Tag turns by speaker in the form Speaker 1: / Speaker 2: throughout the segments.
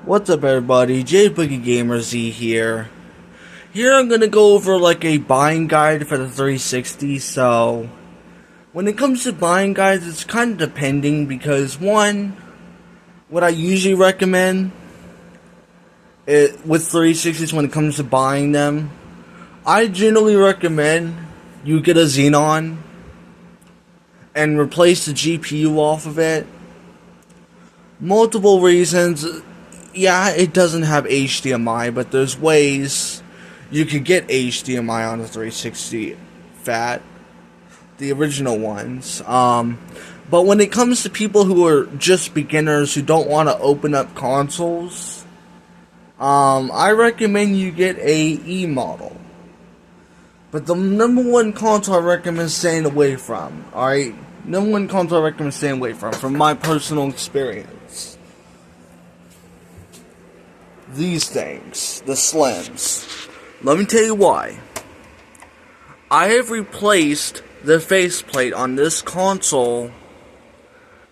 Speaker 1: What's up, everybody? JBoogieGamerZ here. Here I'm gonna go over like a buying guide for the 360. So, when it comes to buying guides, it's kind of depending because one, what I usually recommend with 360s when it comes to buying them, I generally recommend you get a Xenon and replace the GPU off of it. Multiple reasons. Yeah, it doesn't have HDMI, but there's ways you could get HDMI on the 360 Fat, the original ones. But when it comes to people who are just beginners who don't want to open up consoles, I recommend you get a E model. But the number one console I recommend staying away from, alright? Number one console I recommend staying away from my personal experience. These things, the Slims. Let me tell you why. I have replaced the faceplate on this console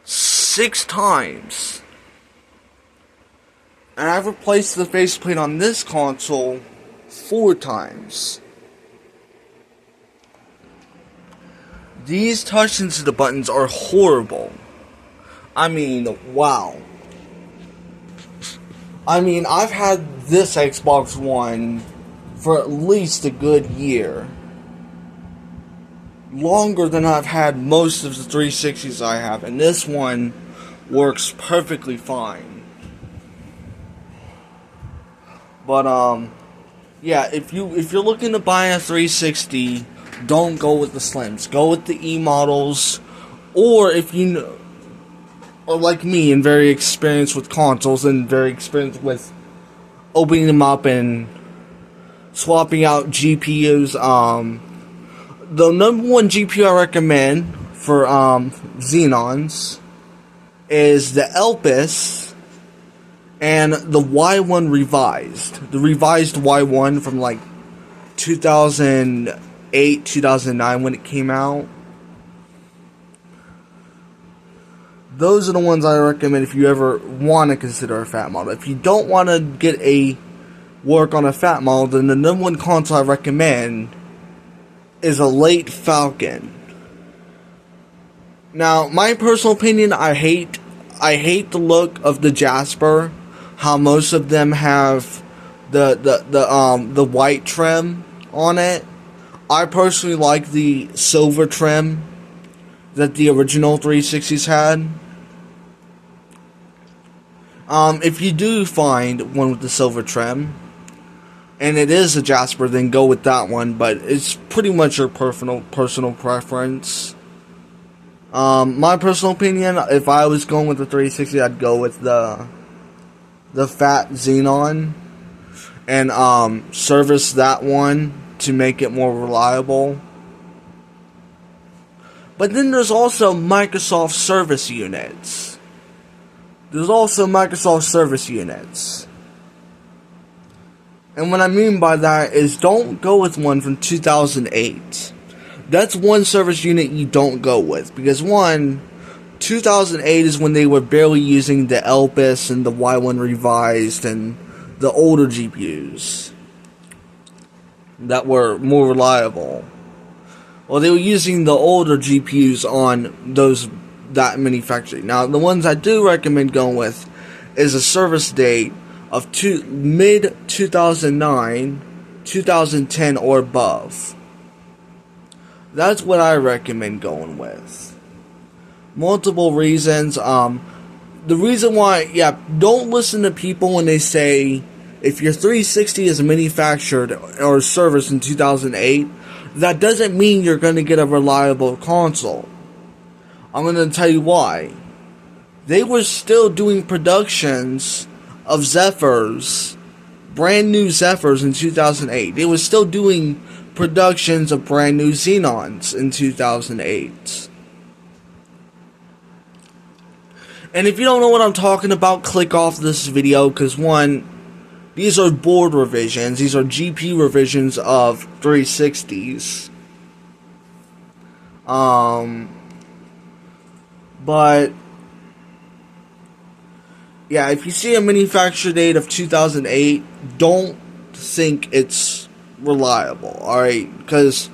Speaker 1: 6 times. And I've replaced the faceplate on this console 4 times. These touch-sensitive buttons are horrible. I mean, wow. I've had this Xbox One for at least a good year. Longer than I've had most of the 360s I have, and this one works perfectly fine. But yeah, if you're looking to buy a 360, don't go with the Slims. Go with the E models, or if you know, or like me, and very experienced with consoles and very experienced with opening them up and swapping out GPUs. The number one GPU I recommend for Xenons is the Elpis and the Y1 revised. The revised Y1 from like 2008, 2009 when it came out. Those are the ones I recommend if you ever want to consider a fat model. If you don't want to get a work on a fat model, then the number one console I recommend is a late Falcon. Now, my personal opinion, I hate the look of the Jasper. How most of them have the white trim on it. I personally like the silver trim that the original 360s had. If you do find one with the silver trim, and it is a Jasper, then go with that one, but it's pretty much your personal preference. My personal opinion, if I was going with the 360, I'd go with the fat Xenon, and service that one to make it more reliable. But then there's also Microsoft service units. And what I mean by that is don't go with one from 2008. That's one service unit you don't go with. Because 2008 is when they were barely using the Elpis and the Y1 revised and the older GPUs that were more reliable. Well, they were using the older GPUs on that manufacturer. Now, the ones I do recommend going with is a service date of mid 2009, 2010 or above. That's what I recommend going with. Multiple reasons. The reason why, don't listen to people when they say if your 360 is manufactured or serviced in 2008, that doesn't mean you're going to get a reliable console. I'm going to tell you why. They were still doing productions of Zephyrs, brand new Zephyrs in 2008. They were still doing productions of brand new Xenons in 2008. And if you don't know what I'm talking about, click off this video, because these are board revisions. These are GPU revisions of 360s. But Yeah, if you see a manufacture date of 2008, don't think it's reliable, alright? Because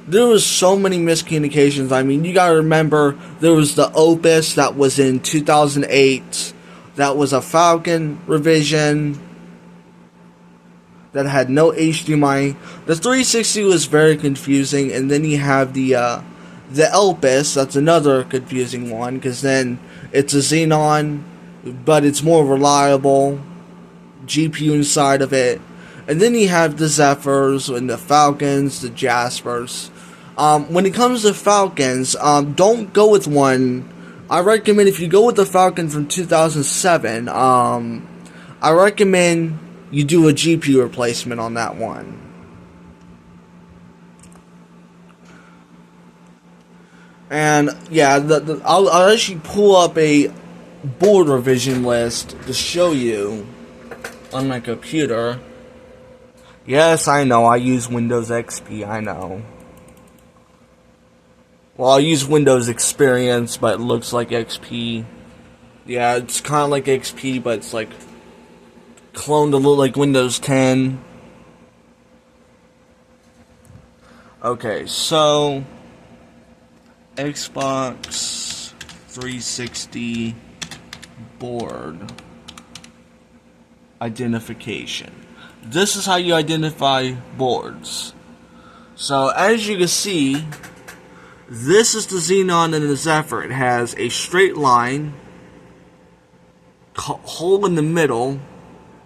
Speaker 1: there was so many miscommunications. I mean, you gotta remember, there was the Opus that was in 2008, that was a Falcon revision, that had no HDMI. The 360 was very confusing, and then you have the Elpis, that's another confusing one, because then it's a Xenon, but it's more reliable, GPU inside of it. And then you have the Zephyrs and the Falcons, the Jaspers. When it comes to Falcons, don't go with one. I recommend if you go with the Falcon from 2007, I recommend you do a GPU replacement on that one. And yeah, I'll actually pull up a board revision list to show you on my computer. Yes, I know, I use Windows XP, I know. Well, I use Windows Experience, but it looks like XP. Yeah, it's kind of like XP, but it's like cloned a little like Windows 10. Okay, so Xbox 360 board identification. This is how you identify boards. So as you can see, this is the Xenon and the Zephyr. It has a straight line, hole in the middle.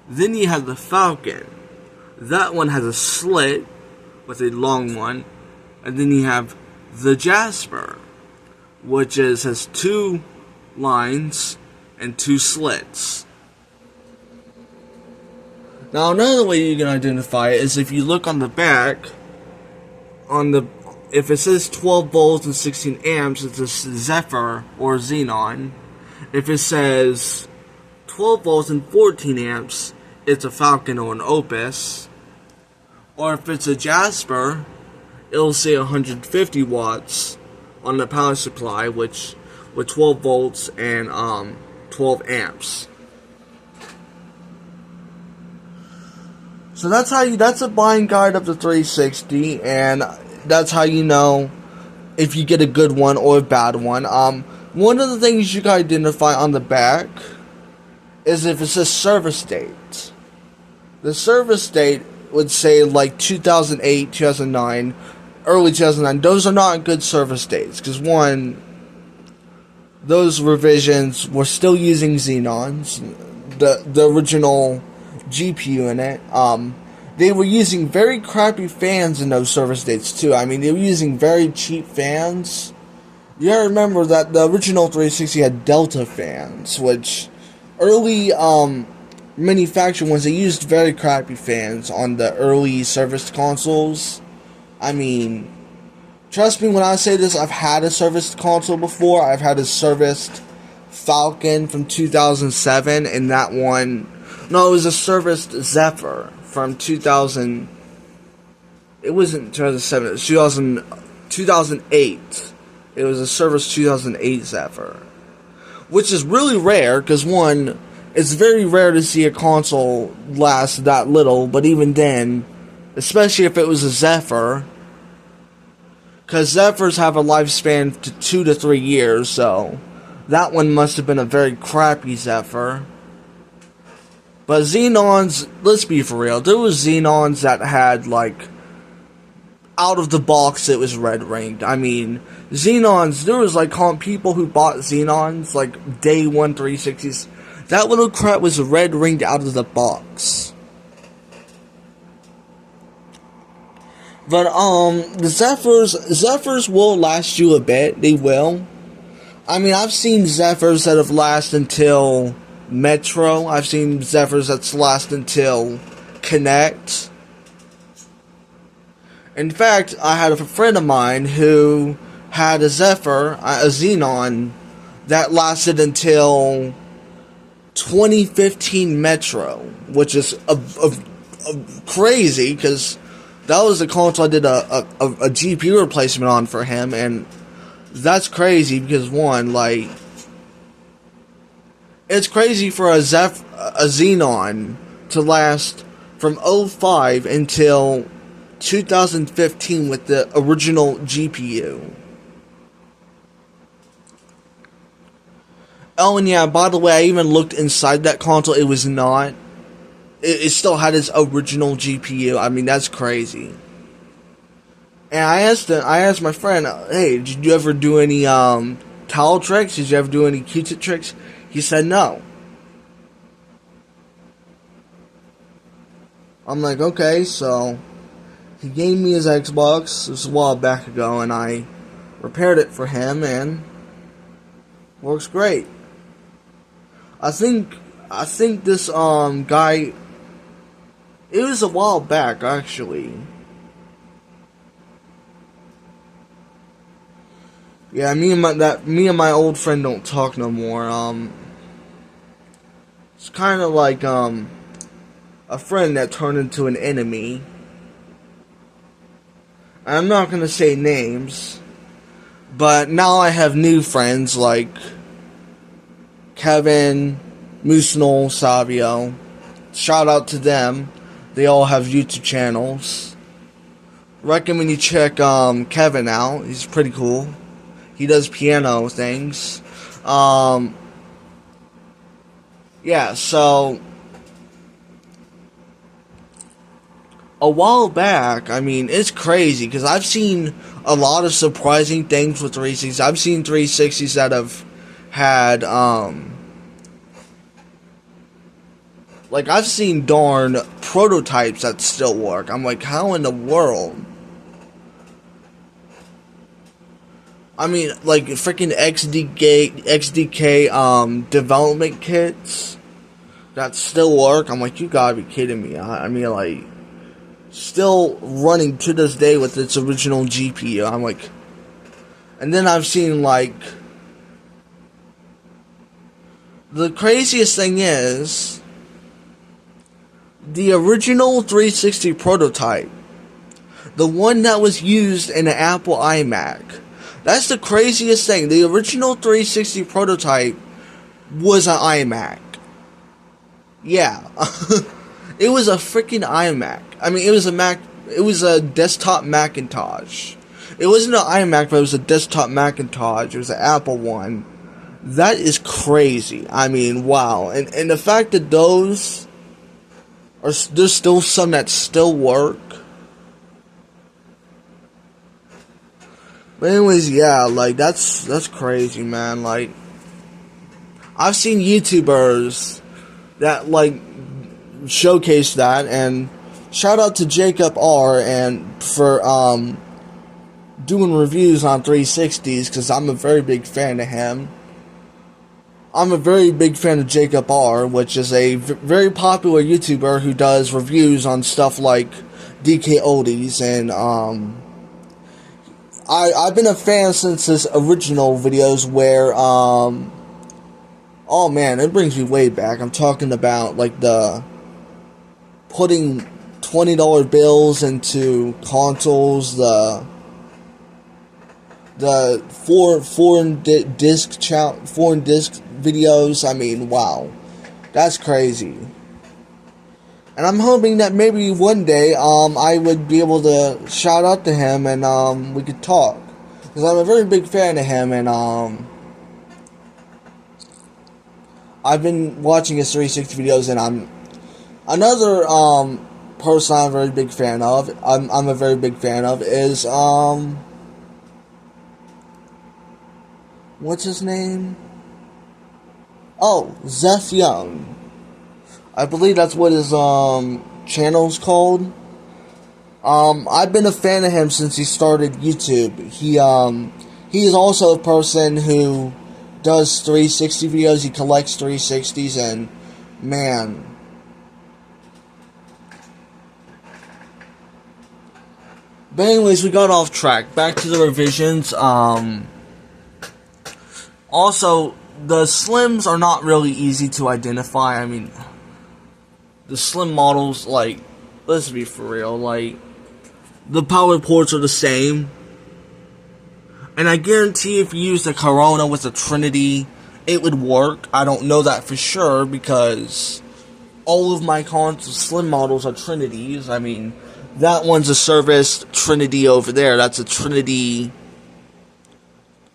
Speaker 1: Then you have the Falcon. That one has a slit with a long one. And then you have the Jasper, which has two lines and two slits. Now another way you can identify it is if you look on the back, if it says 12 volts and 16 amps, it's a Zephyr or Xenon. If it says 12 volts and 14 amps, it's a Falcon or an Opus. Or if it's a Jasper, it'll say 150 watts on the power supply, which with 12 volts and 12 amps. So that's a buying guide of the 360, and that's how you know if you get a good one or a bad one. One of the things you can identify on the back is if it says service date. The service date would say like 2008, 2009, early 2009. Those are not good service dates because one, those revisions were still using Xenons, the original GPU in it. They were using very crappy fans in those service dates too. I mean, they were using very cheap fans. You gotta remember that the original 360 had Delta fans, which early manufactured ones, they used very crappy fans on the early serviced consoles. I mean, trust me when I say this, I've had a serviced console before. I've had a serviced Falcon from 2007, and that one, no, it was a serviced Zephyr from 2000, it wasn't 2007, it was 2008. It was a serviced 2008 Zephyr, which is really rare, because one, it's very rare to see a console last that little, but even then, especially if it was a Zephyr, because Zephyrs have a lifespan to 2 to 3 years, so that one must have been a very crappy Zephyr. But Xenons, let's be for real, there was Xenons that had, like, out of the box it was red ringed. I mean, Xenons, there was, like, people who bought Xenons, like, day one 360s. That little crap was red ringed out of the box. But, the Zephyrs will last you a bit. They will. I mean, I've seen Zephyrs that have lasted until Metro. I've seen Zephyrs that's last until Connect. In fact, I had a friend of mine who had a Zephyr, a Xenon, that lasted until 2015 Metro, which is crazy, because that was the console I did a GPU replacement on for him, and that's crazy because one, like, It's crazy for a Xenon to last from '05 until 2015 with the original GPU. Oh, and yeah, by the way, I even looked inside that console. It was not. It still had its original GPU. I mean, that's crazy. And I asked my friend, hey, did you ever do any towel tricks? Did you ever do any Q-tip tricks? He said no. I'm like, okay, so he gave me his Xbox. This was a while back ago, and I repaired it for him, and works great. I think this guy. It was a while back, actually. Yeah, me and my old friend don't talk no more. It's kind of like a friend that turned into an enemy. I'm not gonna say names, but now I have new friends like Kevin, Musnol, Savio. Shout out to them. They all have YouTube channels. Recommend you check Kevin out. He's pretty cool. He does piano things. Yeah, so a while back, I mean, it's crazy because I've seen a lot of surprising things with 360s. I've seen 360s that have had like, I've seen darn prototypes that still work. I'm like, how in the world? I mean, like, freaking XDK development kits that still work. I'm like, you gotta be kidding me. I mean, like, still running to this day with its original GPU. I'm like, and then I've seen, like, the craziest thing is, the original 360 prototype, the one that was used in an Apple iMac, that's the craziest thing. The original 360 prototype was an iMac. Yeah. It was a freaking iMac. I mean, it was a Mac. It was a desktop Macintosh. It wasn't an iMac, but it was a desktop Macintosh. It was an Apple one. That is crazy. I mean, wow. And the fact that those are, there's still some that still work. But anyways, yeah, like, that's crazy, man. Like, I've seen YouTubers that, like, showcase that, and shout out to Jacob R. and for doing reviews on 360s, because I'm a very big fan of him. I'm a very big fan of Jacob R., which is a very popular YouTuber who does reviews on stuff like DK Oldies, and I've been a fan since his original videos where, oh man, it brings me way back. I'm talking about, like, the putting $20 bills into consoles, the foreign disc videos. I mean, wow, that's crazy. And I'm hoping that maybe one day, I would be able to shout out to him and, we could talk. Because I'm a very big fan of him, and, I've been watching his 360 videos, and I'm another, person I'm a very big fan of, I'm a very big fan of, is, what's his name? Oh, Zeph Young. I believe that's what his channel's called. I've been a fan of him since he started YouTube. He is also a person who does 360 videos. He collects 360s, and man, but anyways, we got off track. Back to the revisions. Also, the slims are not really easy to identify. I mean, the slim models, like, let's be for real, like, the power ports are the same. And I guarantee if you use the Corona with the Trinity it would work. I don't know that for sure because all of my console Slim models are Trinities. I mean, that one's a serviced Trinity over there. That's a Trinity.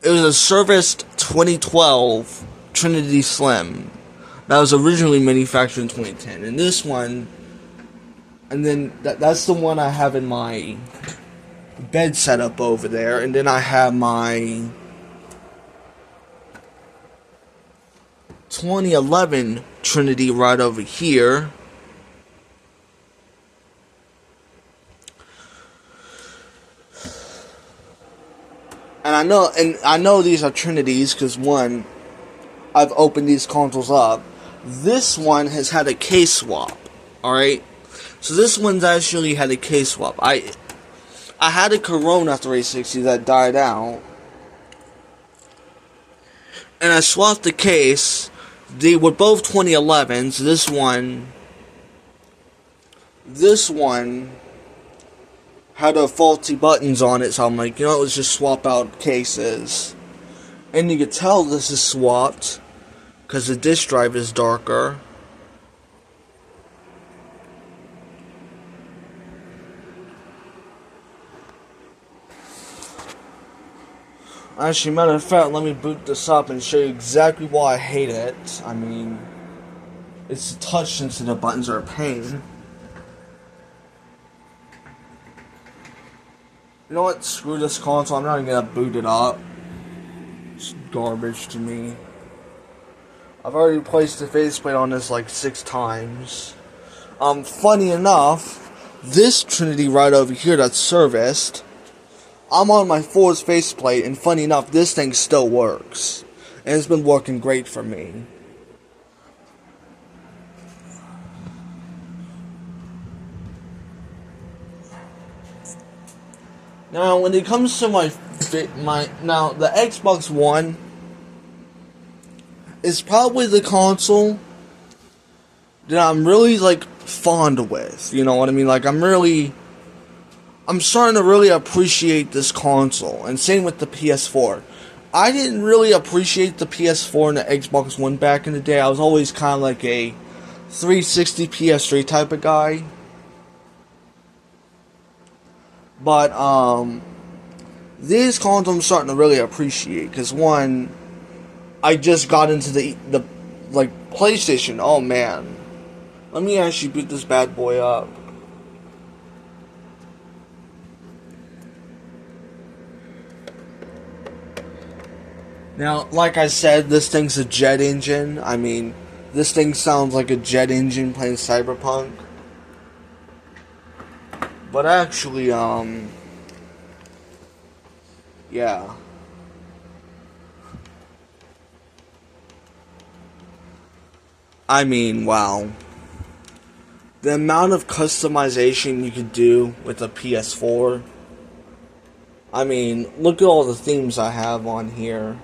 Speaker 1: It was a serviced 2012 Trinity Slim that was originally manufactured in 2010. And this one, and then that's the one I have in my bed setup over there. And then I have my 2011 Trinity right over here. And I know these are Trinities because one, I've opened these consoles up. This one has had a case swap. All right, so this one's actually had a case swap. I had a Corona 360 that died out, and I swapped the case. They were both 2011s. This one had a faulty buttons on it, so I'm like, let's just swap out cases. And you can tell this is swapped because the disk drive is darker. Actually, matter of fact, let me boot this up and show you exactly why I hate it. I mean, it's touch sensitive buttons are a pain. You know what? Screw this console. I'm not even gonna boot it up. It's garbage to me. I've already replaced the faceplate on this like 6 times. Funny enough, this Trinity right over here that's serviced, I'm on my 4's faceplate, and funny enough, this thing still works. And it's been working great for me. Now, when it comes to the Xbox One is probably the console that I'm really, fond with. You know what I mean? I'm starting to really appreciate this console. And same with the PS4. I didn't really appreciate the PS4 and the Xbox One back in the day. I was always kind of like a 360 PS3 type of guy. But, these consoles I'm starting to really appreciate. Because, one, I just got into the PlayStation. Oh, man. Let me actually boot this bad boy up. Now, like I said, this thing's a jet engine. I mean, this thing sounds like a jet engine playing Cyberpunk. But actually, yeah. I mean, wow. The amount of customization you could do with a PS4. I mean, look at all the themes I have on here.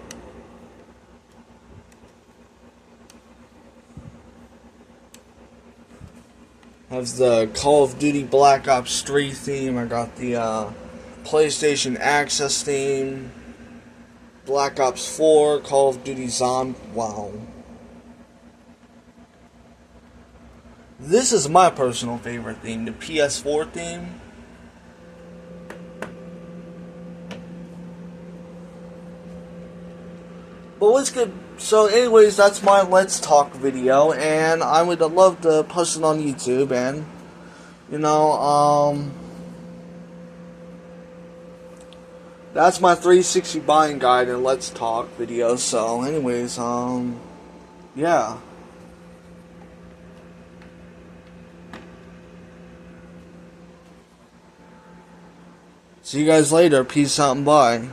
Speaker 1: Has the Call of Duty Black Ops 3 theme. I got the PlayStation Access theme. Black Ops 4, Call of Duty Zombie. Wow. This is my personal favorite theme, the PS4 theme. But what's good? So anyways, that's my Let's Talk video, and I would love to post it on YouTube, and, that's my 360 buying guide and Let's Talk video. So anyways, yeah. See you guys later. Peace out and bye.